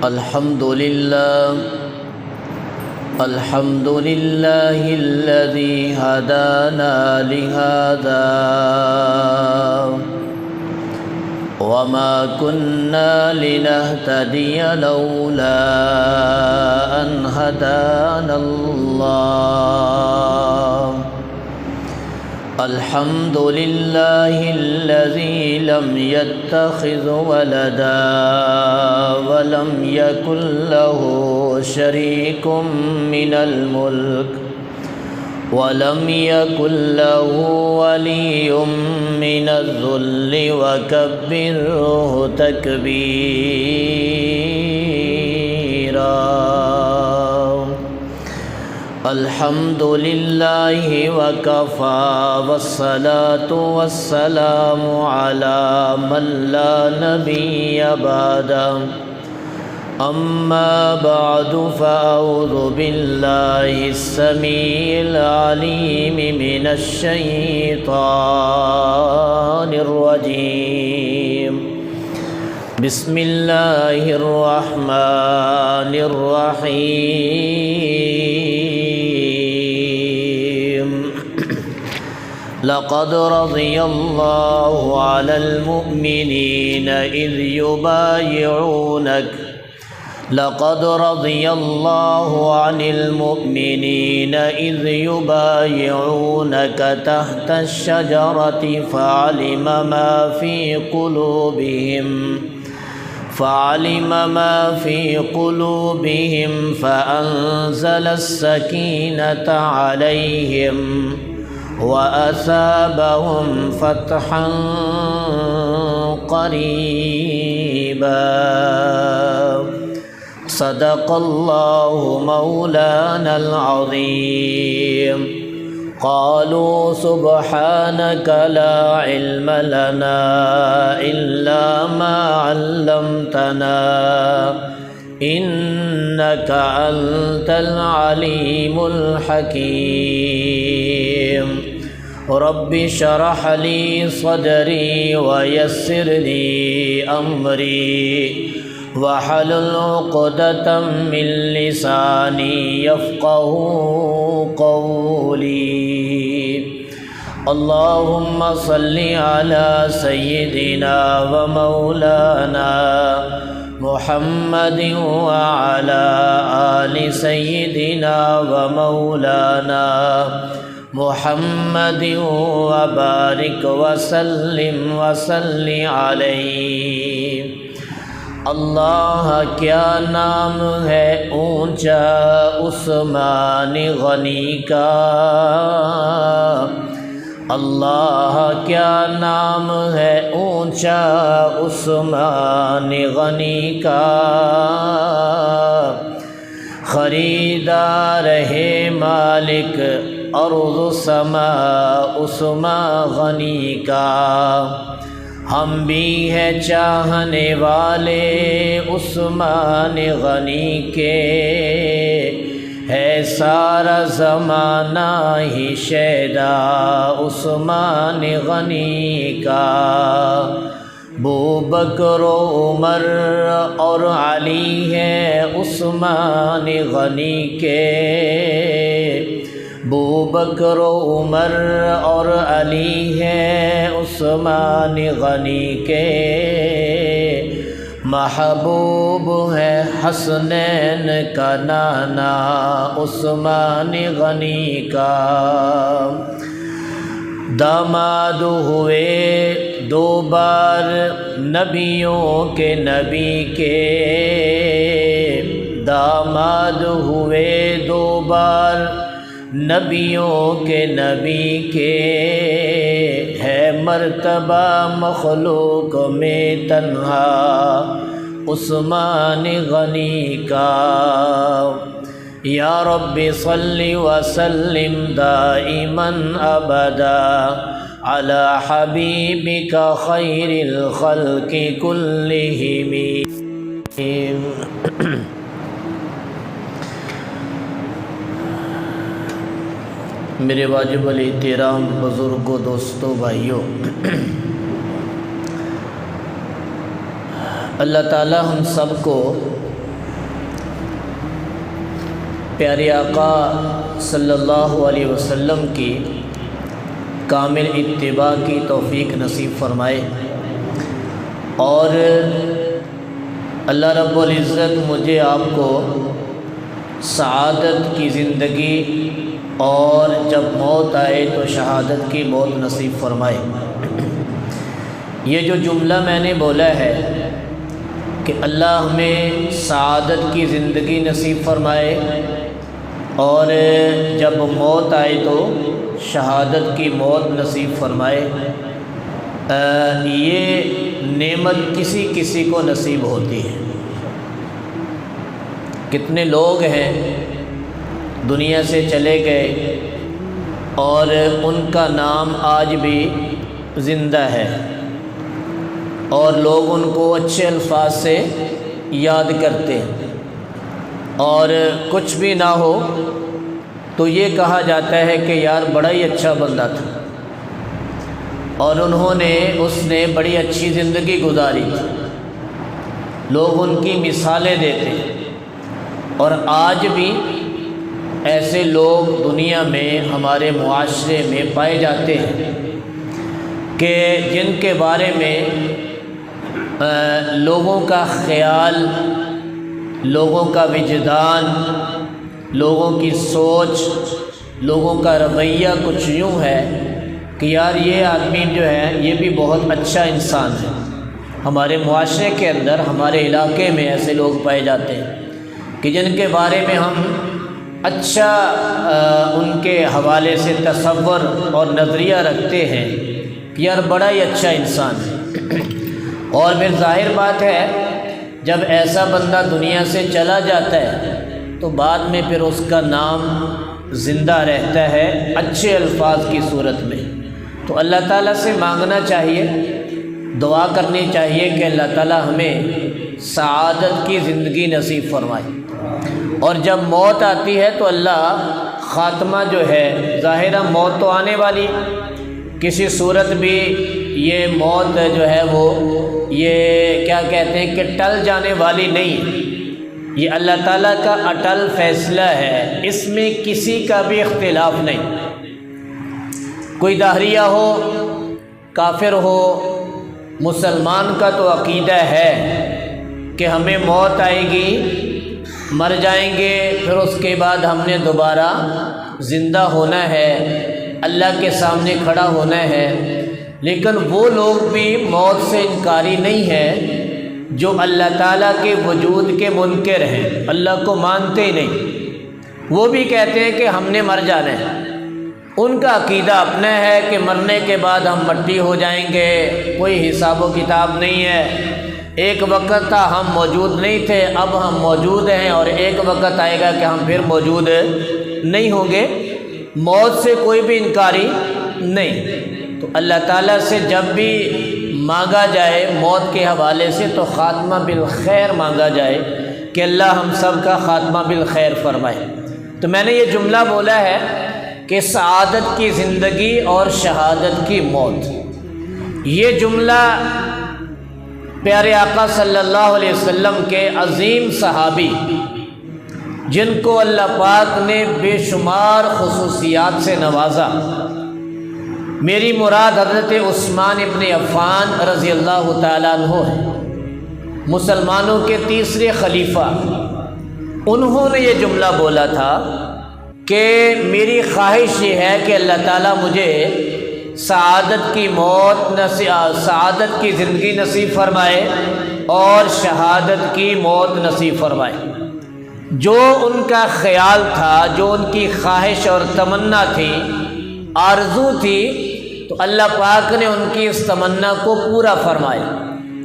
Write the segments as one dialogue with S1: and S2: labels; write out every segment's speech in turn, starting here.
S1: الحمد لله الذي هدانا لهذا وما كنا لنهتدي لولا أن هدانا الله. الحمد لله الذي لم يتخذ ولدا ولم يكن له شريك من الملك ولم يكن له ولي من الذل وكبره تكبيرا. الحمد لله وكفى والصلاة والسلام على من لا نبي بعده. أما بعد فأعوذ بالله السميع العليم من الشيطان الرجيم. بسم الله الرحمن الرحيم. لقد رضي الله على المؤمنين لقد رضي الله عن المؤمنين إذ يبايعونك تحت الشجرة فعلم ما في قلوبهم فأنزل السكينة عليهم وأثابهم فتحا قريبا. صدق الله مولانا العظيم. قالوا سبحانك لا علم لنا إلا ما علمتنا إنك أنت العليم الحكيم. رب اشرح لي صدري ويسر لي أمري واحلل عقدة من لساني يفقهوا قولي. اللهم صل على سيدنا ومولانا محمد وعلى آل سيدنا ومولانا محمد وبارك وسلم وصل عليه. اللہ کیا نام ہے اونچا عثمان غنی کا، اللہ کیا نام ہے اونچا عثمان غنی کا. خریدار ہے مالک ارض سما عثمان غنی کا. ہم بھی ہیں چاہنے والے عثمان غنی کے، ہے سارا زمانہ ہی شیدا عثمان غنی کا. ابوبکر و عمر اور علی ہیں عثمان غنی کے، ابوبکر و عمر اور علی ہیں عثمان غنی کے. محبوب ہے حسنین کا نانا عثمان غنی کا. داماد ہوئے دو بار نبیوں کے نبی کے، داماد ہوئے دو بار نبیوں کے نبی کے. ہے مرتبہ مخلوق میں تنہا عثمان غنی کا. یا رب صل وسلم دائما ابدا علی حبیبک خیر الخلق کلہم. میرے واجب الاحترام بزرگوں، دوستوں، بھائیوں، اللہ تعالی ہم سب کو پیارے آقا صلی اللہ علیہ وسلم کی کامل اتباع کی توفیق نصیب فرمائے، اور اللہ رب العزت مجھے آپ کو سعادت کی زندگی اور جب موت آئے تو شہادت کی موت نصیب فرمائے۔ یہ جو جملہ میں نے بولا ہے کہ اللہ ہمیں سعادت کی زندگی نصیب فرمائے اور جب موت آئے تو شہادت کی موت نصیب فرمائے، یہ نعمت کسی کسی کو نصیب ہوتی ہے۔ کتنے لوگ ہیں دنیا سے چلے گئے اور ان کا نام آج بھی زندہ ہے اور لوگ ان کو اچھے الفاظ سے یاد کرتے ہیں، اور کچھ بھی نہ ہو تو یہ کہا جاتا ہے کہ یار بڑا ہی اچھا بندہ تھا اور اس نے بڑی اچھی زندگی گزاری تھی، لوگ ان کی مثالیں دیتے ہیں۔ اور آج بھی ایسے لوگ دنیا میں ہمارے معاشرے میں پائے جاتے ہیں کہ جن کے بارے میں لوگوں کا خیال، لوگوں کا وجدان، لوگوں کی سوچ، لوگوں کا رویہ کچھ یوں ہے کہ یار یہ آدمی جو ہے یہ بھی بہت اچھا انسان ہے۔ ہمارے معاشرے کے اندر، ہمارے علاقے میں ایسے لوگ پائے جاتے ہیں کہ جن کے بارے میں ہم اچھا ان کے حوالے سے تصور اور نظریہ رکھتے ہیں کہ یار بڑا ہی اچھا انسان ہے، اور پھر ظاہر بات ہے جب ایسا بندہ دنیا سے چلا جاتا ہے تو بعد میں پھر اس کا نام زندہ رہتا ہے اچھے الفاظ کی صورت میں۔ تو اللہ تعالیٰ سے مانگنا چاہیے، دعا کرنی چاہیے کہ اللہ تعالیٰ ہمیں سعادت کی زندگی نصیب فرمائے، اور جب موت آتی ہے تو اللہ خاتمہ جو ہے، ظاہرہ موت تو آنے والی، کسی صورت بھی یہ موت جو ہے وہ یہ کیا کہتے ہیں کہ ٹل جانے والی نہیں، یہ اللہ تعالیٰ کا اٹل فیصلہ ہے، اس میں کسی کا بھی اختلاف نہیں۔ کوئی دہریہ ہو، کافر ہو، مسلمان کا تو عقیدہ ہے کہ ہمیں موت آئے گی، مر جائیں گے، پھر اس کے بعد ہم نے دوبارہ زندہ ہونا ہے، اللہ کے سامنے کھڑا ہونا ہے۔ لیکن وہ لوگ بھی موت سے انکاری نہیں ہیں جو اللہ تعالیٰ کے وجود کے منکر ہیں، اللہ کو مانتے ہی نہیں، وہ بھی کہتے ہیں کہ ہم نے مر جانا ہے۔ ان کا عقیدہ اپنا ہے کہ مرنے کے بعد ہم مٹی ہو جائیں گے، کوئی حساب و کتاب نہیں ہے، ایک وقت تھا ہم موجود نہیں تھے، اب ہم موجود ہیں، اور ایک وقت آئے گا کہ ہم پھر موجود نہیں ہوں گے۔ موت سے کوئی بھی انکاری نہیں۔ تو اللہ تعالیٰ سے جب بھی مانگا جائے موت کے حوالے سے تو خاتمہ بالخیر مانگا جائے کہ اللہ ہم سب کا خاتمہ بالخیر فرمائے۔ تو میں نے یہ جملہ بولا ہے کہ سعادت کی زندگی اور شہادت کی موت، یہ جملہ پیارے آقا صلی اللہ علیہ وسلم کے عظیم صحابی جن کو اللہ پاک نے بے شمار خصوصیات سے نوازا، میری مراد حضرت عثمان ابن عفان رضی اللہ تعالیٰ عنہ ہے، مسلمانوں کے تیسرے خلیفہ۔ انہوں نے یہ جملہ بولا تھا کہ میری خواہش یہ ہے کہ اللہ تعالیٰ مجھے سعادت کی زندگی نصیب فرمائے اور شہادت کی موت نصیب فرمائے۔ جو ان کا خیال تھا، جو ان کی خواہش اور تمنا تھی، آرزو تھی، تو اللہ پاک نے ان کی اس تمنا کو پورا فرمایا،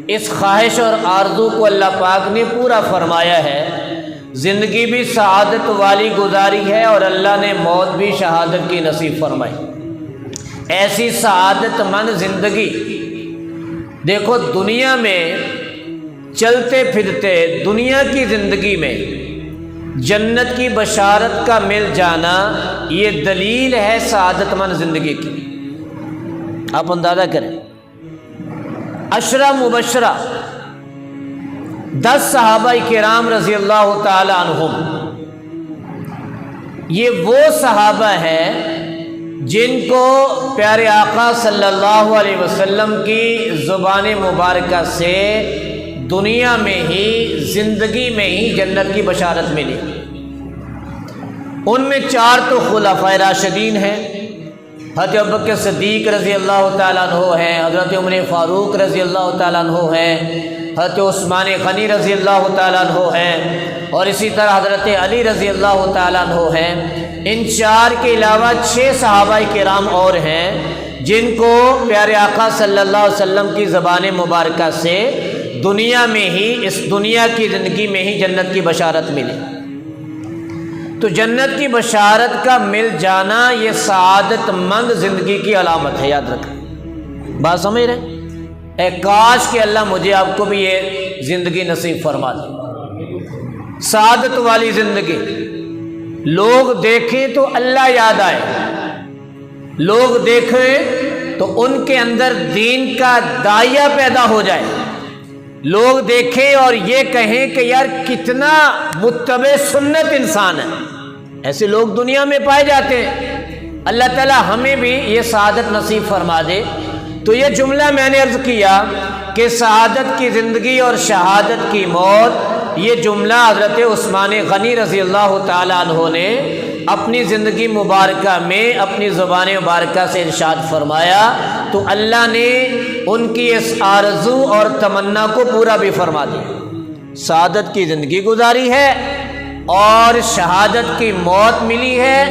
S1: اس خواہش اور آرزو کو اللہ پاک نے پورا فرمایا ہے۔ زندگی بھی سعادت والی گزاری ہے اور اللہ نے موت بھی شہادت کی نصیب فرمائی۔ ایسی سعادت مند زندگی دیکھو، دنیا میں چلتے پھرتے دنیا کی زندگی میں جنت کی بشارت کا مل جانا، یہ دلیل ہے سعادت مند زندگی کی۔ آپ اندازہ کریں، عشرہ مبشرہ 10 صحابہ کرام رضی اللہ تعالی عنہم، یہ وہ صحابہ ہیں جن کو پیارے آقا صلی اللہ علیہ وسلم کی زبان مبارکہ سے دنیا میں ہی، زندگی میں ہی جنت کی بشارت ملی۔ ان میں 4 تو خلفائے راشدین ہیں، حضرت ابوبکر صدیق رضی اللہ تعالیٰ عنہ ہیں، حضرت عمر فاروق رضی اللہ تعالیٰ عنہ ہیں، حضرت عثمان غنی رضی اللہ تعالیٰ عنہ ہیں، اور اسی طرح حضرت علی رضی اللہ تعالیٰ عنہ ہیں۔ ان 4 کے علاوہ 6 صحابہ کرام اور ہیں جن کو پیارے آقا صلی اللہ علیہ وسلم کی زبان مبارکہ سے دنیا میں ہی، اس دنیا کی زندگی میں ہی جنت کی بشارت ملی۔ تو جنت کی بشارت کا مل جانا یہ سعادت مند زندگی کی علامت ہے، یاد رکھیں۔ بات سمجھ رہے؟ اے کاش کہ اللہ مجھے آپ کو بھی یہ زندگی نصیب فرما دے، سعادت والی زندگی۔ لوگ دیکھیں تو اللہ یاد آئے، لوگ دیکھیں تو ان کے اندر دین کا داعیہ پیدا ہو جائے، لوگ دیکھیں اور یہ کہیں کہ یار کتنا متبع سنت انسان ہے۔ ایسے لوگ دنیا میں پائے جاتے ہیں۔ اللہ تعالی ہمیں بھی یہ سعادت نصیب فرما دے۔ تو یہ جملہ میں نے عرض کیا کہ سعادت کی زندگی اور شہادت کی موت، یہ جملہ حضرت عثمان غنی رضی اللہ تعالیٰ عنہ نے اپنی زندگی مبارکہ میں اپنی زبان مبارکہ سے ارشاد فرمایا، تو اللہ نے ان کی اس آرزو اور تمنا کو پورا بھی فرما دیا۔ سعادت کی زندگی گزاری ہے اور شہادت کی موت ملی ہے،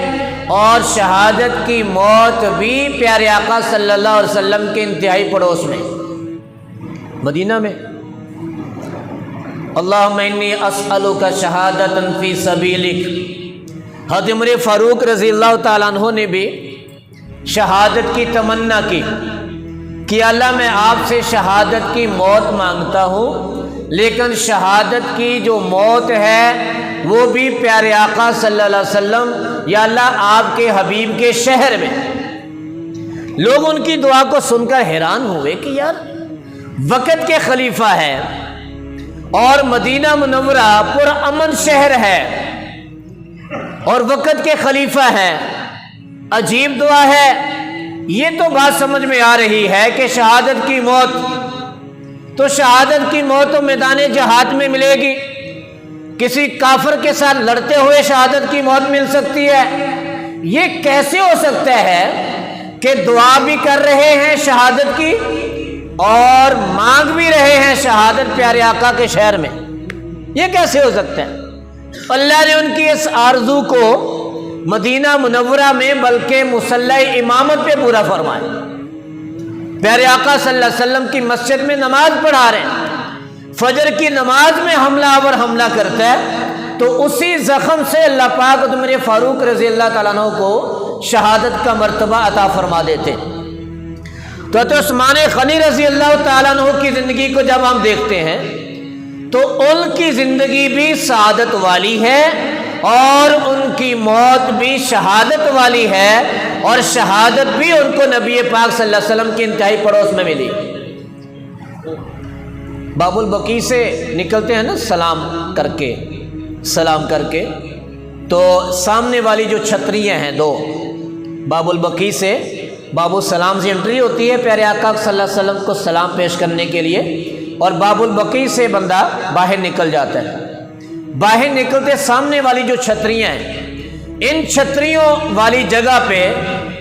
S1: اور شہادت کی موت بھی پیارے آقا صلی اللہ علیہ وسلم کے انتہائی پڑوس میں، مدینہ میں۔ اللہم انی اسألک شہادتا فی سبیلک۔ حضرت عمر فاروق رضی اللہ تعالیٰ عنہ نے بھی شہادت کی تمنا کی کہ اللہ میں آپ سے شہادت کی موت مانگتا ہوں، لیکن شہادت کی جو موت ہے وہ بھی پیارے آقا صلی اللہ علیہ وسلم یا اللہ آپ کے حبیب کے شہر میں۔ لوگ ان کی دعا کو سن کر حیران ہوئے کہ یار وقت کے خلیفہ ہے اور مدینہ منورہ پرامن شہر ہے اور وقت کے خلیفہ ہے، عجیب دعا ہے۔ یہ تو بات سمجھ میں آ رہی ہے کہ شہادت کی موت، تو شہادت کی موت تو میدان جہاد میں ملے گی، کسی کافر کے ساتھ لڑتے ہوئے شہادت کی موت مل سکتی ہے۔ یہ کیسے ہو سکتا ہے کہ دعا بھی کر رہے ہیں شہادت کی اور مانگ بھی رہے ہیں شہادت پیارے آقا کے شہر میں؟ یہ کیسے ہو سکتا ہے؟ اللہ نے ان کی اس آرزو کو مدینہ منورہ میں بلکہ مصلی امامت پہ پورا فرمایا۔ پیارے آقا صلی اللہ علیہ وسلم کی مسجد میں نماز پڑھا رہے ہیں، فجر کی نماز میں حملہ آور حملہ کرتا ہے، تو اسی زخم سے اللہ پاک عمر فاروق رضی اللہ تعالیٰ عنہ کو شہادت کا مرتبہ عطا فرما دیتے۔ تو عثمان غنی رضی اللہ تعالیٰ عنہ کی زندگی کو جب ہم دیکھتے ہیں تو ان کی زندگی بھی سعادت والی ہے اور ان کی موت بھی شہادت والی ہے، اور شہادت بھی ان کو نبی پاک صلی اللہ علیہ وسلم کے انتہائی پڑوس میں ملی۔ باب البقیع سے نکلتے ہیں نا سلام کر کے، تو سامنے والی جو چھتریاں ہیں دو، باب البقیع سے باب السلام سے انٹری ہوتی ہے پیارے آقا صلی اللہ علیہ وسلم کو سلام پیش کرنے کے لیے، اور باب البقیع سے بندہ باہر نکل جاتا ہے۔ باہر نکلتے سامنے والی جو چھتریاں ہیں، ان چھتریوں والی جگہ پہ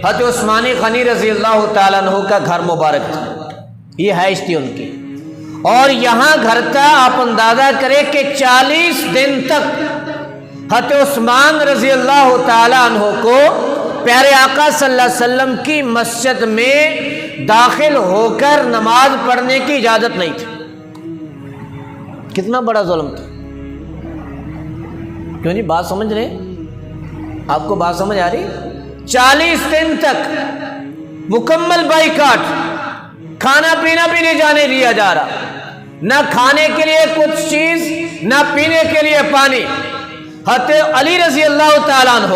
S1: حضرت عثمان غنی رضی اللہ تعالیٰ عنہ کا گھر مبارک تھا، یہ رہائش تھی ان کی، اور یہاں گھر تھا۔ آپ اندازہ کریں کہ 40 دن تک حضرت عثمان رضی اللہ تعالیٰ عنہ کو پیارے آقا صلی اللہ علیہ وسلم کی مسجد میں داخل ہو کر نماز پڑھنے کی اجازت نہیں تھی۔ کتنا بڑا ظلم تھا، کیوں نہیں؟ بات سمجھ رہے؟ آپ کو بات سمجھ آ رہی؟ 40 دن تک مکمل بائیکاٹ، کھانا پینا بھی نہیں جانے دیا جا رہا، نہ کھانے کے لیے کچھ چیز، نہ پینے کے لیے پانی۔ حضرت علی رضی اللہ تعالیٰ عنہ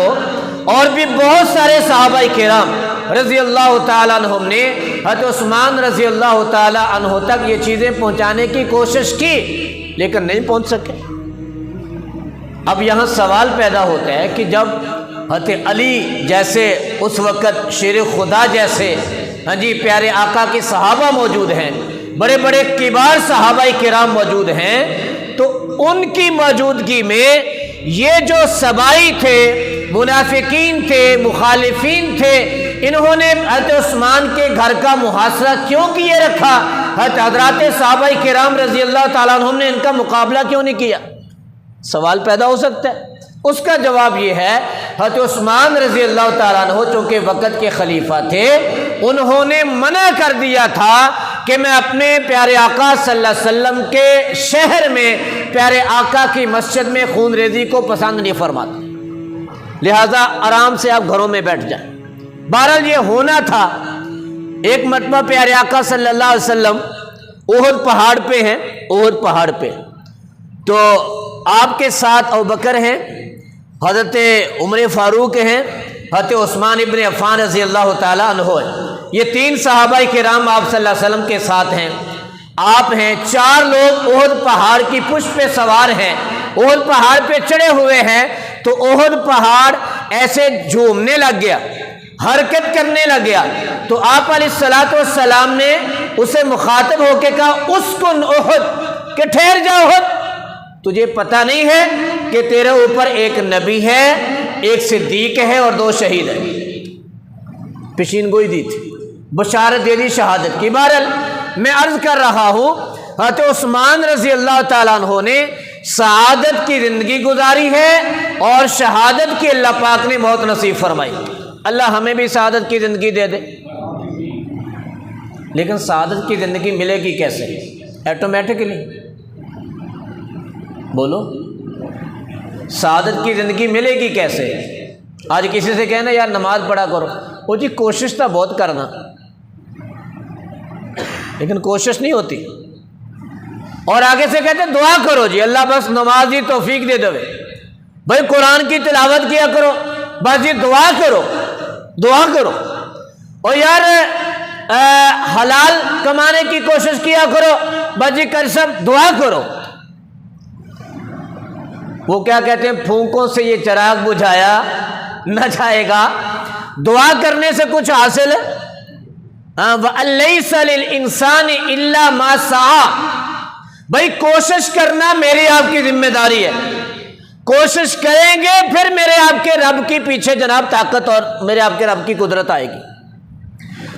S1: اور بھی بہت سارے صحابہ کرام رضی اللہ تعالیٰ عنہ نے حضرت عثمان رضی اللہ تعالیٰ عنہ تک یہ چیزیں پہنچانے کی کوشش کی، لیکن نہیں پہنچ سکے۔ اب یہاں سوال پیدا ہوتا ہے کہ جب حضرت علی جیسے اس وقت شیر خدا جیسے پیارے آقا کے صحابہ موجود ہیں، بڑے بڑے کبار صحابہ کرام موجود ہیں، تو ان کی موجودگی میں یہ جو سبائی تھے، منافقین تھے، مخالفین تھے، انہوں نے حضرت عثمان کے گھر کا محاصرہ کیوں کیے رکھا؟ حضرات صحابہ کرام رضی اللہ تعالیٰ عنہم نے ان کا مقابلہ کیوں نہیں کیا؟ سوال پیدا ہو سکتا ہے۔ اس کا جواب یہ ہے، حضرت عثمان رضی اللہ تعالیٰ عنہ چونکہ وقت کے خلیفہ تھے، انہوں نے منع کر دیا تھا کہ میں اپنے پیارے آقا صلی اللہ علیہ وسلم کے شہر میں پیارے آقا کی مسجد میں خون ریزی کو پسند نہیں فرماتا، لہذا آرام سے آپ گھروں میں بیٹھ جائیں۔ بہرحال یہ ہونا تھا۔ ایک مرتبہ پیارے آقا صلی اللہ علیہ وسلم احد پہاڑ پہ ہیں، احد پہاڑ پہ، تو آپ کے ساتھ ابوبکر ہیں، حضرت عمر فاروق ہیں، حضرت عثمان ابن عفان رضی اللہ تعالیٰ عنہ ہیں۔ یہ تین صحابہ کرام آپ صلی اللہ علیہ وسلم کے ساتھ ہیں، آپ ہیں، چار لوگ احد پہاڑ کی پشت پہ سوار ہیں، احد پہاڑ پہ چڑھے ہوئے ہیں، تو احد پہاڑ ایسے جھومنے لگ گیا، حرکت کرنے لگ گیا، تو آپ علیہ الصلوۃ والسلام نے اسے مخاطب ہو کے کہا اسکن احد، کہ ٹھہر جا احد، تجھے پتہ نہیں ہے کہ تیرے اوپر ایک نبی ہے، ایک صدیق ہے اور 2 شہید ہیں۔ پیشین گوئی دی تھی، بشارت دے دی شہادت کی۔ بہرحال میں عرض کر رہا ہوں، حضرت عثمان رضی اللہ تعالیٰ عنہ نے سعادت کی زندگی گزاری ہے اور شہادت کی اللہ پاک نے موت نصیب فرمائی۔ اللہ ہمیں بھی سعادت کی زندگی دے دے۔ لیکن سعادت کی زندگی ملے گی کیسے؟ ایٹومیٹکلی؟ بولو، سعادت کی زندگی ملے گی کیسے؟ آج کسی سے کہنا یار نماز پڑھا کرو، وہ جی کوشش تو بہت کرنا، لیکن کوشش نہیں ہوتی، اور آگے سے کہتے ہیں دعا کرو جی اللہ بس نماز دی توفیق دے دو، بھائی قرآن کی تلاوت کیا کرو، بس جی دعا کرو، دعا کرو، اور یار حلال کمانے کی کوشش کیا کرو، بس جی کر سب دعا کرو۔ وہ کیا کہتے ہیں، پھونکوں سے یہ چراغ بجھایا نہ جائے گا، دعا کرنے سے کچھ حاصل ہے؟ وَأَلَّيْسَ لِلْإِنسَانِ إِلَّا مَا سَعَى، بھائی کوشش کرنا میری آپ کی ذمہ داری ہے، کوشش کریں گے پھر میرے آپ کے رب کی پیچھے جناب طاقت اور میرے آپ کے رب کی قدرت آئے گی۔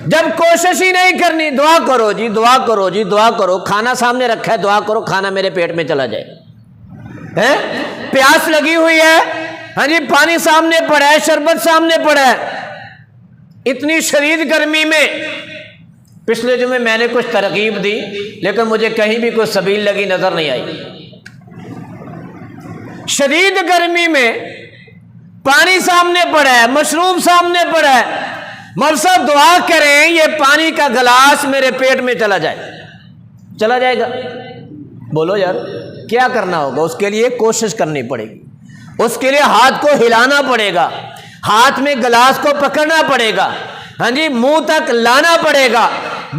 S1: جب کوشش ہی نہیں کرنی، دعا کرو جی، دعا کرو جی، دعا کرو، کھانا سامنے رکھا ہے، دعا کرو کھانا میرے پیٹ میں چلا جائے، پیاس لگی ہوئی ہے، ہاں جی پانی سامنے پڑا ہے، شربت سامنے پڑا ہے، اتنی شدید گرمی میں۔ پچھلے جمعے میں نے کچھ ترغیب دی لیکن مجھے کہیں بھی کوئی سبیل لگی نظر نہیں آئی۔ شدید گرمی میں پانی سامنے پڑا ہے، مشروب سامنے پڑا ہے، مول صاحب دعا کریں یہ پانی کا گلاس میرے پیٹ میں چلا جائے، چلا جائے گا؟ بولو یار کیا کرنا ہوگا؟ اس کے لیے کوشش کرنی پڑے گی، اس کے لیے ہاتھ کو ہلانا پڑے گا، ہاتھ میں گلاس کو پکڑنا پڑے گا، ہاں جی منہ تک لانا پڑے گا،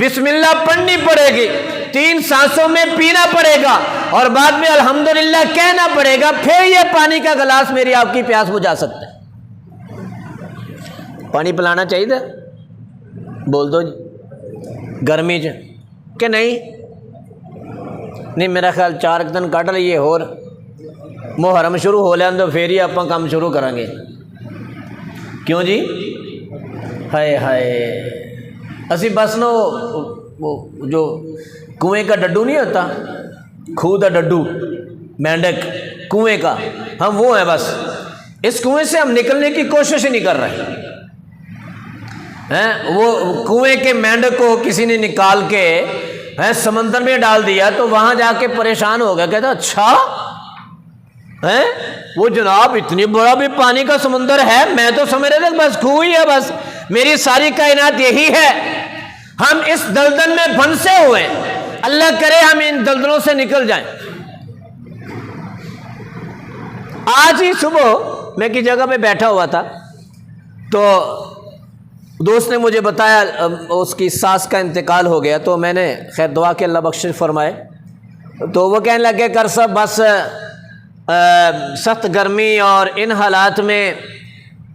S1: بسم اللہ پڑھنی پڑے گی، 3 سانسوں میں پینا پڑے گا، اور بعد میں الحمدللہ کہنا پڑے گا، پھر یہ پانی کا گلاس میری آپ کی پیاس بجھا سکتا ہے۔ پانی پلانا چاہیے تھا؟ بول دو جی گرمی چ کہ نہیں میرا خیال 4 دن کٹ لیے اور محرم شروع ہو لین تو پھر ہی آپ کام شروع کریں گے۔ کیوں جی؟ ہائے ہائے، اسی بس نو وہ جو کنویں کا ڈڈو نہیں ہوتا، کھوہ کا ڈڈو، مینڈک کنویں کا، ہم وہ ہیں، بس اس کنویں سے ہم نکلنے کی کوشش ہی نہیں کر رہے ہیں۔ وہ کنویں کے مینڈک کو کسی نے نکال کے سمندر میں ڈال دیا تو وہاں جا کے پریشان ہو گیا، کہتا اچھا وہ جناب اتنی بڑا بھی پانی کا سمندر ہے، میں تو سمجھ رہے تھے بس کنویں ہی ہے، بس میری ساری کائنات یہی ہے۔ ہم اس دلدل میں پھنسے ہوئے، اللہ کرے ہم ان دلدلوں سے نکل جائیں۔ آج ہی صبح میں کی جگہ پہ بیٹھا ہوا تھا تو دوست نے مجھے بتایا اس کی ساس کا انتقال ہو گیا، تو میں نے خیر دعا کہ اللہ بخشش فرمائے، تو وہ کہنے لگے کر سب بس سخت گرمی اور ان حالات میں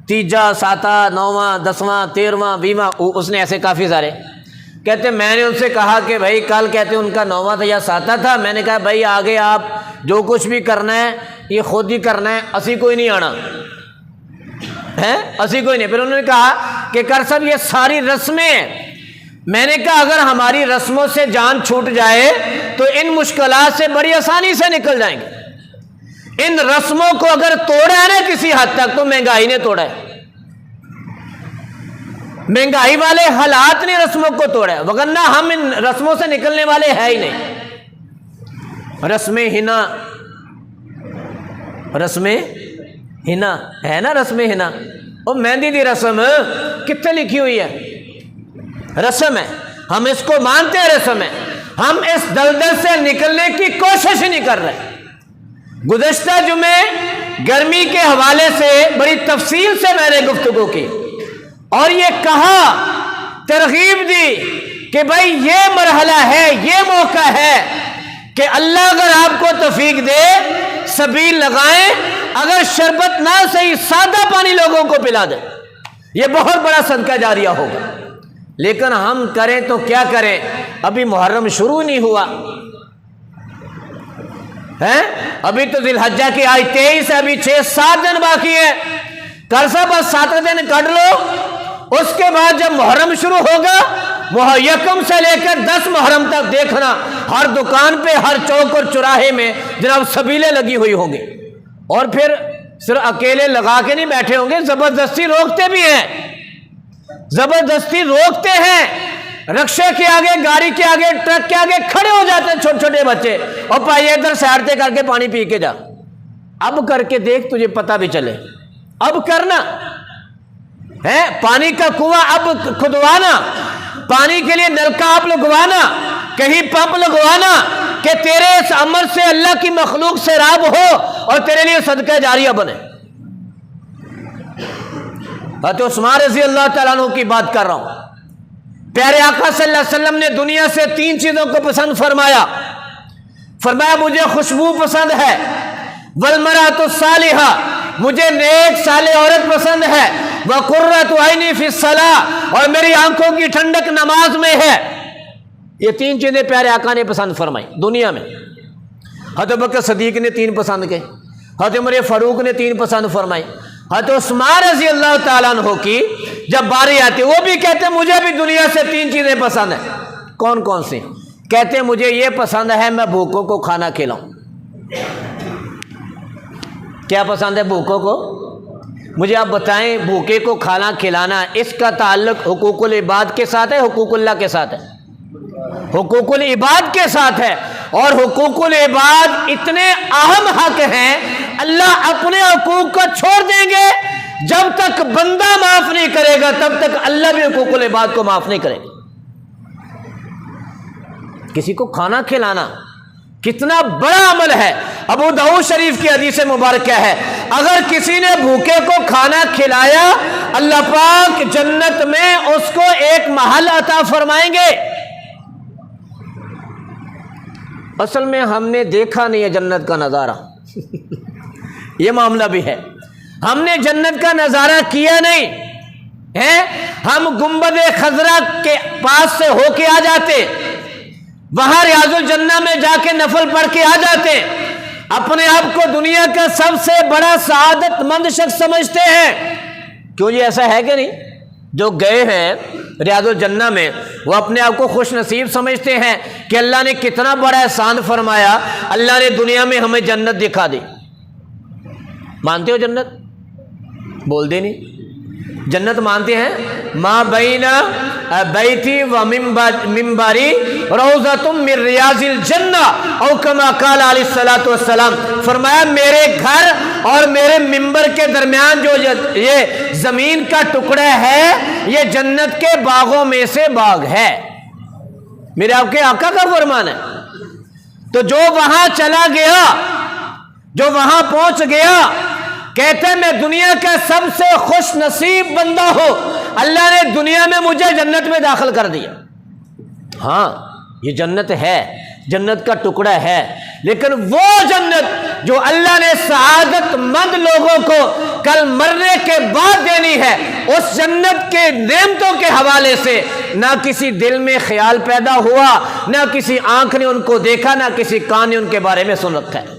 S1: تیجا، ساتواں، نواں، 10واں، 13واں، 20واں، اس نے ایسے کافی سارے کہتے میں نے ان سے کہا کہ بھائی کل کہتے ان کا 9واں تھا یا 7واں تھا، میں نے کہا بھائی آگے آپ جو کچھ بھی کرنا ہے یہ خود ہی کرنا ہے، اسی کوئی نہیں آنا ہے، اسی کوئی نہیں۔ پھر انہوں نے کہا کہ کر صاحب یہ ساری رسمیں ہیں۔ میں نے کہا اگر ہماری رسموں سے جان چھوٹ جائے تو ان مشکلات سے بڑی آسانی سے نکل جائیں گے۔ ان رسموں کو اگر توڑا ہے نا کسی حد تک تو مہنگائی نے توڑا ہے، مہنگائی والے حالات نے رسموں کو توڑا ہے، وگرنہ ہم ان رسموں سے نکلنے والے ہیں ہی نہیں۔ رسم ہنا، رسم ہنا ہے نا، رسم ہنا وہ مہندی دی رسم کتنے لکھی ہوئی ہے، رسم ہے، ہم اس کو مانتے ہیں رسم ہے، ہم اس دلدل سے نکلنے کی کوشش ہی نہیں کر رہے۔ گزشتہ جمعے گرمی کے حوالے سے بڑی تفصیل سے میں نے گفتگو کی اور یہ کہا، ترغیب دی کہ بھائی یہ مرحلہ ہے، یہ موقع ہے کہ اللہ اگر آپ کو توفیق دے سبیل لگائیں، اگر شربت نہ صحیح سادہ پانی لوگوں کو پلا دیں، یہ بہت بڑا صدقہ جاریہ ہوگا۔ لیکن ہم کریں تو کیا کریں، ابھی محرم شروع نہیں ہوا ہے، ابھی تو ذی الحجہ کی آج 23 ہے، ابھی 6-7 دن باقی ہے۔ کر صاحب بس 7 دن کٹ لو، اس کے بعد جب محرم شروع ہوگا، یکم سے لے کر 10 محرم تک دیکھنا ہر دکان پہ، ہر چوک اور چوراہے میں جناب سبیلیں لگی ہوئی ہوں گی، اور پھر صرف اکیلے لگا کے نہیں بیٹھے ہوں گے، زبردستی روکتے بھی ہیں، زبردستی روکتے ہیں، رکشے کے آگے، گاڑی کے آگے، ٹرک کے آگے کھڑے ہو جاتے ہیں چھوٹے چھوٹے بچے، اور پائیے ادھر سیرتے کر کے پانی پی کے جا، اب کر کے دیکھ تجھے پتہ بھی چلے، اب کرنا ہے، پانی کا کنواں اب کھدوانا، پانی کے لیے نلکا اب لگوانا، کہیں پمپ لگوانا کہ تیرے اس عمل سے اللہ کی مخلوق سے راب ہو اور تیرے لیے صدقہ جاریہ بنے۔ حضرت عثمان رضی اللہ تعالیٰ عنہ کی بات کر رہا ہوں، پیارے آقا صلی اللہ علیہ وسلم نے دنیا سے 3 چیزوں کو پسند فرمایا، فرمایا مجھے خوشبو پسند ہے، والمرأۃ الصالحہ، مجھے نیک صالح عورت پسند ہے، وقرۃ عینی فی الصلاۃ، اور میری آنکھوں کی ٹھنڈک نماز میں ہے۔ یہ 3 چیزیں پیارے آقا نے پسند فرمائی دنیا میں۔ حضرت بکر صدیق نے 3 پسند کی، حضرت عمر فاروق نے 3 پسند فرمائی، حضرت عثمان رضی اللہ تعالیٰ عنہ کی جب باری آتی وہ بھی کہتے مجھے بھی دنیا سے 3 چیزیں پسند ہیں۔ کون کون سی؟ کہتے مجھے یہ پسند ہے میں بھوکوں کو کھانا کھلاؤں۔ کیا پسند ہے بھوکوں کو؟ مجھے آپ بتائیں، بھوکے کو کھانا کھلانا اس کا تعلق حقوق العباد کے ساتھ ہے، حقوق اللہ کے ساتھ ہے؟ حقوق العباد کے ساتھ ہے، اور حقوق العباد اتنے اہم حق ہیں، اللہ اپنے حقوق کو چھوڑ دیں گے جب تک بندہ معاف نہیں کرے گا تب تک اللہ بھی حقوق العباد کو معاف نہیں کرے گا۔ کسی کو کھانا کھلانا کتنا بڑا عمل ہے۔ ابو داؤد شریف کی حدیث مبارکہ ہے، اگر کسی نے بھوکے کو کھانا کھلایا اللہ پاک جنت میں اس کو ایک محل عطا فرمائیں گے۔ اصل میں ہم نے دیکھا نہیں ہے جنت کا نظارہ یہ معاملہ بھی ہے، ہم نے جنت کا نظارہ کیا نہیں ہے، ہم گنبد خضرا کے پاس سے ہو کے آ جاتے، وہاں ریاض الجنہ میں جا کے نفل پڑھ کے آ جاتے، اپنے آپ کو دنیا کا سب سے بڑا سعادت مند شخص سمجھتے ہیں۔ کیوں جی ایسا ہے کہ نہیں؟ جو گئے ہیں ریاض الجنہ میں وہ اپنے آپ کو خوش نصیب سمجھتے ہیں کہ اللہ نے کتنا بڑا احسان فرمایا، اللہ نے دنیا میں ہمیں جنت دکھا دی۔ مانتے ہو جنت؟ بول دے نہیں، جنت مانتے ہیں؟ ما بین بیتی و منبری روضۃ من ریاض الجنہ او کما قال علیہ الصلوۃ والسلام، فرمایا میرے گھر اور میرے منبر کے درمیان جو یہ زمین کا ٹکڑا ہے یہ جنت کے باغوں میں سے باغ ہے، میرے آپ کے آقا کا فرمان ہے۔ تو جو وہاں چلا گیا، جو وہاں پہنچ گیا، کہتے ہیں میں دنیا کا سب سے خوش نصیب بندہ ہوں، اللہ نے دنیا میں مجھے جنت میں داخل کر دیا۔ ہاں یہ جنت ہے، جنت کا ٹکڑا ہے، لیکن وہ جنت جو اللہ نے سعادت مند لوگوں کو کل مرنے کے بعد دینی ہے، اس جنت کے نعمتوں کے حوالے سے نہ کسی دل میں خیال پیدا ہوا، نہ کسی آنکھ نے ان کو دیکھا، نہ کسی کان نے ان کے بارے میں سن رکھا ہے۔